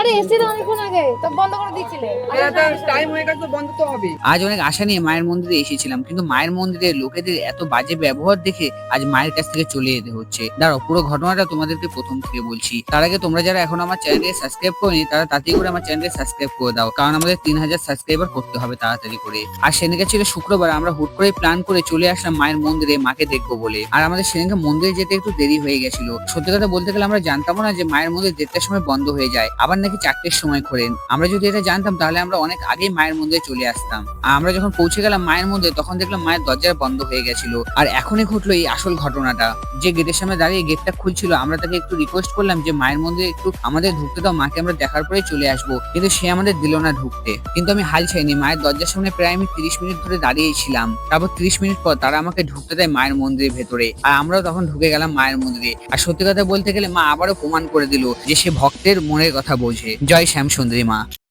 আরে এসি তো অনেকক্ষণ আগে তো বন্ধ করে দিয়েছিলে। টাইম হয়ে গেছে, বন্ধ তো হবে। আজ অনেক আশা নিয়ে মায়ের মন্দিরে এসেছিলাম, কিন্তু মায়ের মন্দিরে লোকেদের এত বাজে ব্যবহার দেখে আজ মায়ের কাছ থেকে চলে যেতে হচ্ছে। দাঁড়াও, পুরো ঘটনাটা তোমাদেরকে প্রথম থেকে বলছি। তার আগে তোমরা যারা এখন আমার চ্যানেলকে সাবস্ক্রাইব করনি তারা তাড়াতাড়ি করে আমার চ্যানেলকে সাবস্ক্রাইব করে দাও, কারণ আমাদের 3000 সাবস্ক্রাইবার করতে হবে তাড়াতাড়ি করে। আর সেদিনকে ছিল শুক্রবার, আমরা হুট করে প্ল্যান করে চলে আসলাম মায়ের মন্দিরে মাকে দেখবো বলে। আর আমাদের সেদিনকে মন্দিরে যেতে একটু দেরি হয়ে গেছিল। সত্যি কথা বলতে গেলে আমরা জানতাম না যে মায়ের মন্দির 1:30টার সময় বন্ধ হয়ে যায়, আবার নাকি 4টের সময় খোলেন। আমরা যদি এটা জানতাম তাহলে আমরা অনেক আগেই মায়ের মন্দিরে চলে আসতাম। আর আমরা যখন পৌঁছে গেলাম মায়ের মন্দিরে তখন দেখলাম মায়ের দরজা বন্ধ হয়ে গেছিল। আর এখনই ঘটলো এই আসল ঘটনাটা। যে গেটের সামনে দাঁড়িয়ে গেটটা খুলছিল, আমরা তাকে একটু রিকোয়েস্ট করলাম যে মায়ের মন্দিরে একটু আমাদের ঢুকতে দাও, মাকে আমরা দেখার পরে চলে আসবো, কিন্তু সে আমাদের দিল না ঢুকতে। কিন্তু আমি হাল ছাইনি, মায়ের দরজার সামনে প্রায় আমি 30 মিনিট ধরে দাঁড়িয়েছিলাম। তারপর 30 মিনিট পর তারা আমাকে ঢুকতে দেয় মায়ের মন্দিরের ভেতরে, আর আমরাও তখন ঢুকে গেলাম মায়ের মন্দিরে। আর সত্যি কথা বলতে গেলে মা আবারও প্রমাণ করে দিল যে সে ভক্তের মনের কথা বোঝে। জয় শ্যামসুন্দরী মা।